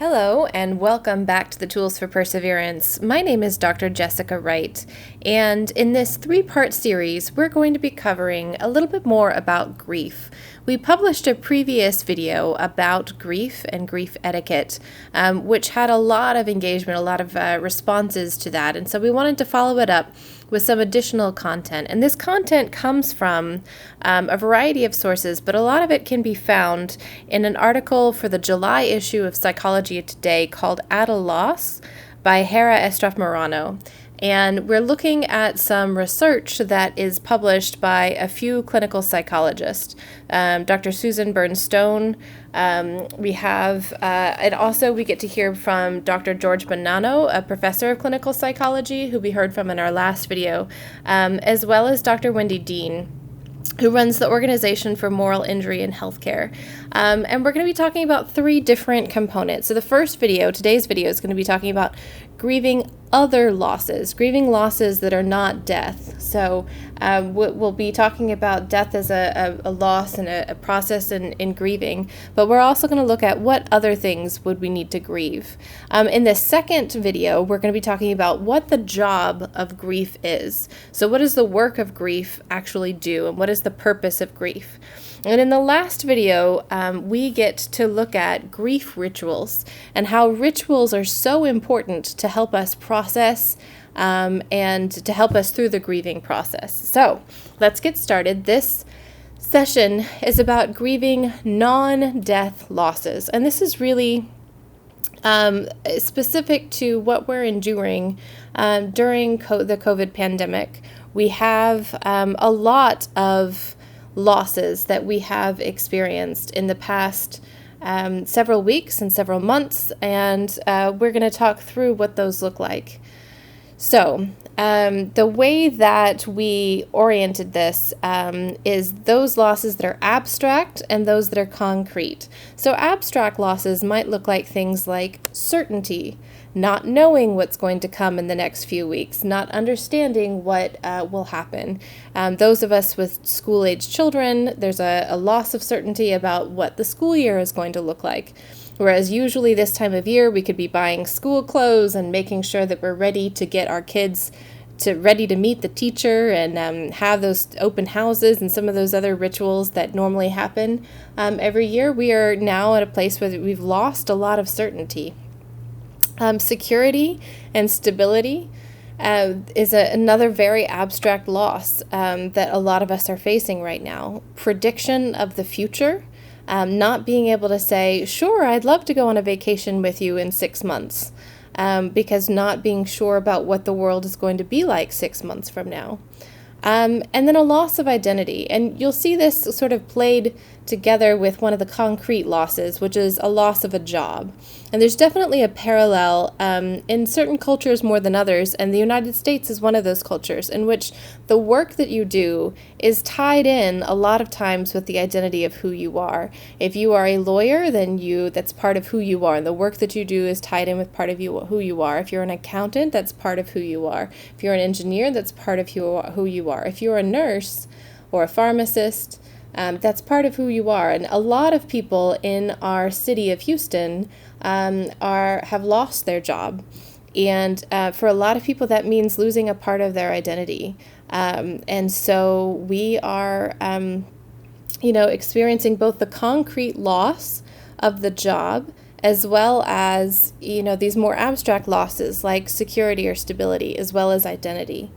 Hello, and welcome back to the Tools for Perseverance. My name is Dr. Jessica Wright, and in this three-part series, we're going to be covering a little bit more about grief. We published a previous video about grief and grief etiquette, which had a lot of engagement, a lot of responses to that, and so we wanted to follow it up with some additional content. And this content comes from a variety of sources, but a lot of it can be found in an article for the July issue of Psychology Today called At a Loss by Hera Estraf-Morano. And we're looking at some research that is published by a few clinical psychologists. Dr. Susan Byrne-Stone, we have, and also we get to hear from Dr. George Bonanno, a professor of clinical psychology, who we heard from in our last video, as well as Dr. Wendy Dean, who runs the Organization for Moral Injury in Healthcare. And we're going to be talking about three different components. So the first video, today's video, is going to be talking about grieving other losses, grieving losses that are not death. So we'll be talking about death as a loss and a process in grieving, but we're also going to look at what other things would we need to grieve. In the second video, we're going to be talking about what the job of grief is. So what does the work of grief actually do, and what is the purpose of grief? And in the last video, we get to look at grief rituals and how rituals are so important to help us process and to help us through the grieving process. So let's get started. This session is about grieving non-death losses. And this is really specific to what we're enduring during the COVID pandemic. We have a lot of losses that we have experienced in the past several weeks and several months, and we're going to talk through what those look like. So the way that we oriented this is those losses that are abstract and those that are concrete. So abstract losses might look like things like certainty, not knowing what's going to come in the next few weeks, not understanding what will happen. Those of us with school-age children, there's a loss of certainty about what the school year is going to look like. Whereas usually this time of year, we could be buying school clothes and making sure that we're ready to get our kids ready to meet the teacher and have those open houses and some of those other rituals that normally happen every year. We are now at a place where we've lost a lot of certainty. Security and stability is another very abstract loss that a lot of us are facing right now. Prediction of the future, not being able to say, sure, I'd love to go on a vacation with you in 6 months, because not being sure about what the world is going to be like 6 months from now. And then a loss of identity. And you'll see this sort of played together with one of the concrete losses, which is a loss of a job. And there's definitely a parallel in certain cultures more than others, and the United States is one of those cultures in which the work that you do is tied in a lot of times with the identity of who you are. If you are a lawyer, then that's part of who you are, and the work that you do is tied in with part of who you are. If you're an accountant, that's part of who you are. If you're an engineer, that's part of who you are. If you're a nurse or a pharmacist, that's part of who you are. And a lot of people in our city of Houston have lost their job. And for a lot of people, that means losing a part of their identity. And so we are, experiencing both the concrete loss of the job as well as, these more abstract losses like security or stability, as well as identity.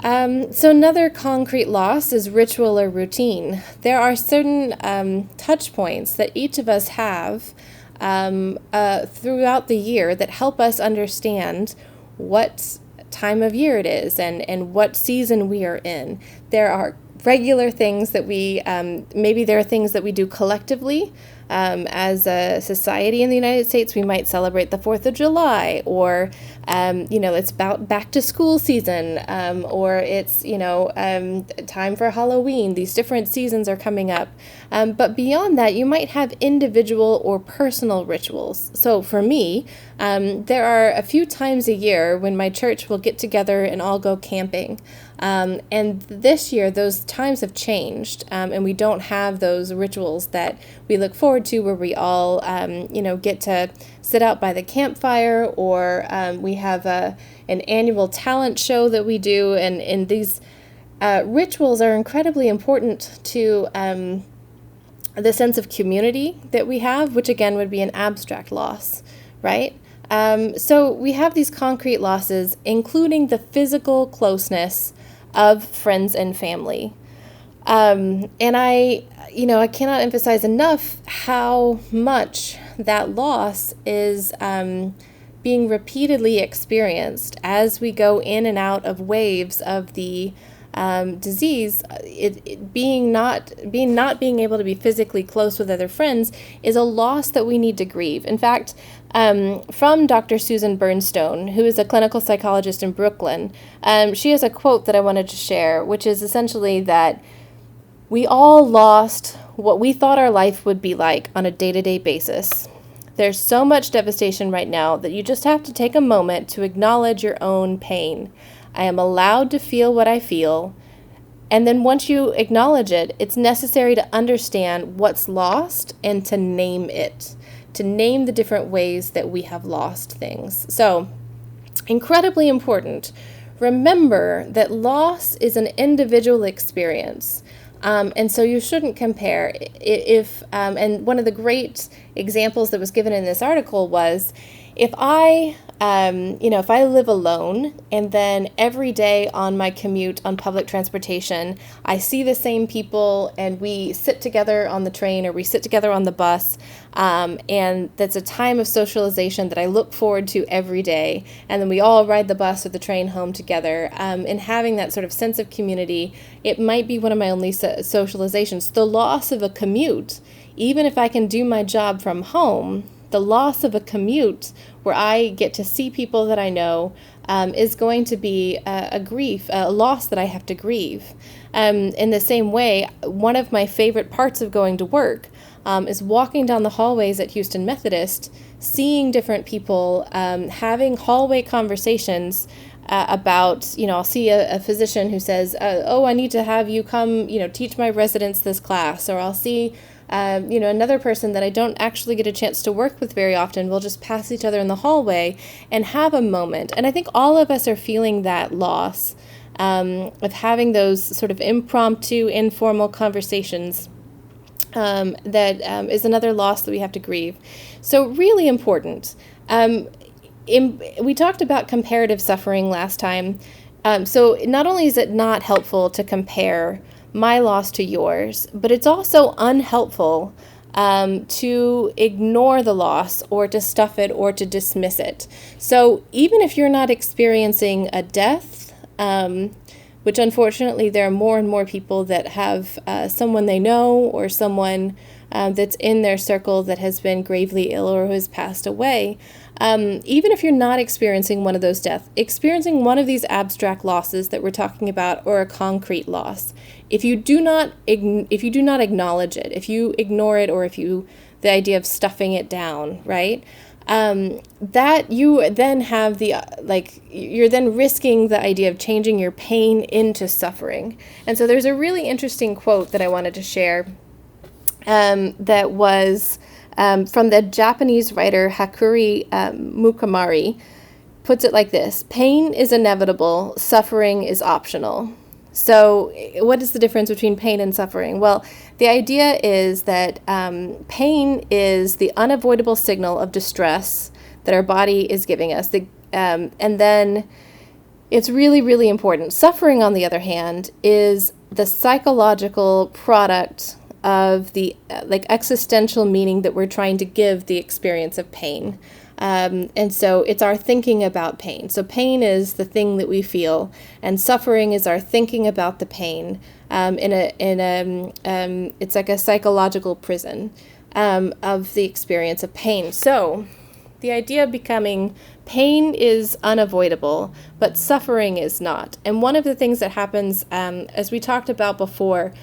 So another concrete loss is ritual or routine. There are certain touch points that each of us have throughout the year that help us understand what time of year it is and what season we are in. There are regular things that maybe there are things that we do collectively. As a society in the United States, we might celebrate the 4th of July, or, it's about back to school season, or it's, time for Halloween. These different seasons are coming up. But beyond that, you might have individual or personal rituals. So for me, there are a few times a year when my church will get together and all go camping. And this year, those times have changed, and we don't have those rituals that we look forward to where we all, get to sit out by the campfire, or we have an annual talent show that we do. And these rituals are incredibly important to the sense of community that we have, which again would be an abstract loss, right? So we have these concrete losses, including the physical closeness of friends and family. And I cannot emphasize enough how much that loss is being repeatedly experienced as we go in and out of waves of the disease. Not being able to be physically close with other friends is a loss that we need to grieve. In fact, from Dr. Susan Bernstone, who is a clinical psychologist in Brooklyn, she has a quote that I wanted to share, which is essentially that we all lost what we thought our life would be like on a day-to-day basis. There's so much devastation right now that you just have to take a moment to acknowledge your own pain. I am allowed to feel what I feel. And then once you acknowledge it, it's necessary to understand what's lost and to name it, to name the different ways that we have lost things. So, incredibly important. Remember that loss is an individual experience. And so you shouldn't compare. And one of the great examples that was given in this article was, if I live alone and then every day on my commute on public transportation, I see the same people and we sit together on the train or we sit together on the bus, and that's a time of socialization that I look forward to every day. And then we all ride the bus or the train home together, and having that sort of sense of community, it might be one of my only socializations. The loss of a commute, even if I can do my job from home, the loss of a commute where I get to see people that I know is going to be a loss that I have to grieve. In the same way, one of my favorite parts of going to work is walking down the hallways at Houston Methodist, seeing different people, having hallway conversations about, I'll see a physician who says, I need to have you come, teach my residents this class, or I'll see another person that I don't actually get a chance to work with very often. We'll just pass each other in the hallway and have a moment. And I think all of us are feeling that loss of having those sort of impromptu, informal conversations. That is another loss that we have to grieve. So really important. We talked about comparative suffering last time. So not only is it not helpful to compare my loss to yours, but it's also unhelpful to ignore the loss or to stuff it or to dismiss it. So even if you're not experiencing a death, which unfortunately there are more and more people that have someone they know or someone that's in their circle that has been gravely ill or who has passed away, even if you're not experiencing one of those deaths, experiencing one of these abstract losses that we're talking about, or a concrete loss, if you do not acknowledge it, if you ignore it, or the idea of stuffing it down, right? That you then have you're then risking the idea of changing your pain into suffering. And so there's a really interesting quote that I wanted to share that was from the Japanese writer Hakuri Mukamari. Puts it like this: pain is inevitable, suffering is optional. So what is the difference between pain and suffering? Well, the idea is that pain is the unavoidable signal of distress that our body is giving us. And then it's really, really important. Suffering, on the other hand, is the psychological product of the existential meaning that we're trying to give the experience of pain. And so it's our thinking about pain. So pain is the thing that we feel, and suffering is our thinking about the pain. It's like a psychological prison of the experience of pain. So the idea becoming pain is unavoidable, but suffering is not. And one of the things that happens, as we talked about before,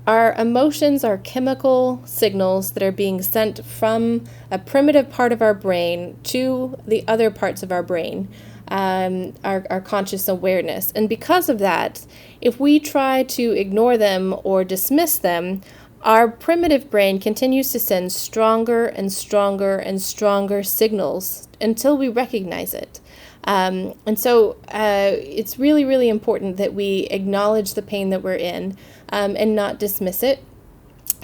our emotions are chemical signals that are being sent from a primitive part of our brain to the other parts of our brain. our conscious awareness. And because of that, if we try to ignore them or dismiss them, our primitive brain continues to send stronger and stronger and stronger signals until we recognize it. And so it's really, really important that we acknowledge the pain that we're in and not dismiss it,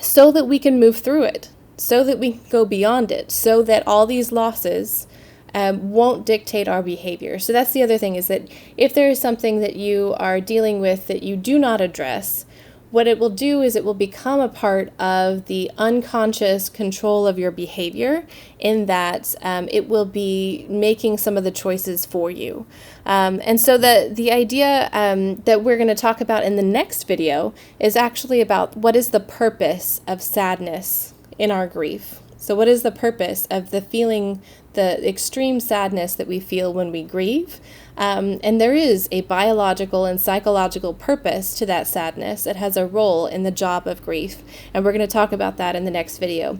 so that we can move through it, so that we can go beyond it, so that all these losses won't dictate our behavior. So that's the other thing, is that if there is something that you are dealing with that you do not address, what it will do is it will become a part of the unconscious control of your behavior, in that it will be making some of the choices for you. And so the idea that we're going to talk about in the next video is actually about what is the purpose of sadness in our grief. So what is the purpose of the feeling, the extreme sadness that we feel when we grieve? And there is a biological and psychological purpose to that sadness. It has a role in the job of grief, and we're going to talk about that in the next video.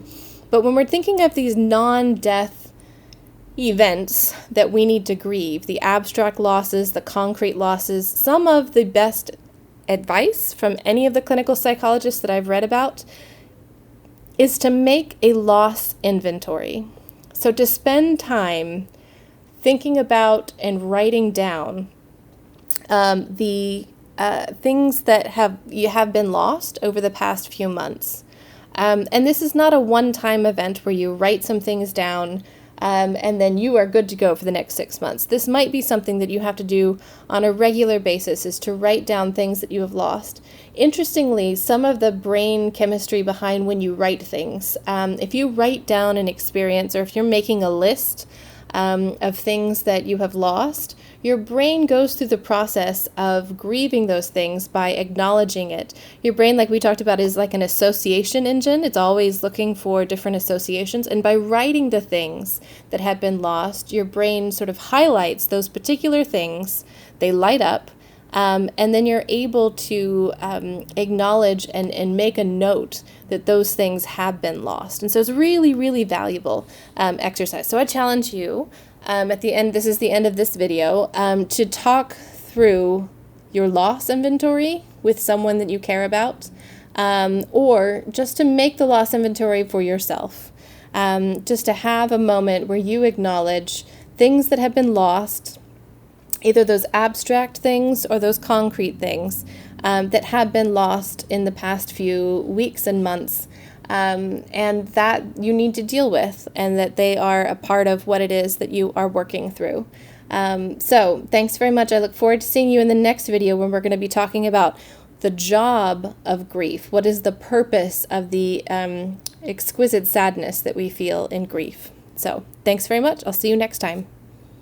But when we're thinking of these non-death events that we need to grieve, the abstract losses, the concrete losses, some of the best advice from any of the clinical psychologists that I've read about is to make a loss inventory. So to spend time thinking about and writing down the things that have been lost over the past few months. And this is not a one-time event where you write some things down and then you are good to go for the next 6 months. This might be something that you have to do on a regular basis, is to write down things that you have lost. Interestingly, some of the brain chemistry behind when you write things, if you write down an experience, or if you're making a list of things that you have lost, your brain goes through the process of grieving those things by acknowledging it. Your brain, like we talked about, is like an association engine. It's always looking for different associations. And by writing the things that have been lost, your brain sort of highlights those particular things. They light up. And then you're able to acknowledge and make a note that those things have been lost. And so it's really, really valuable exercise. So I challenge you at the end, this is the end of this video, to talk through your loss inventory with someone that you care about, or just to make the loss inventory for yourself. Just to have a moment where you acknowledge things that have been lost, either those abstract things or those concrete things that have been lost in the past few weeks and months, and that you need to deal with, and that they are a part of what it is that you are working through. So thanks very much. I look forward to seeing you in the next video, when we're going to be talking about the job of grief. What is the purpose of the exquisite sadness that we feel in grief? So thanks very much. I'll see you next time.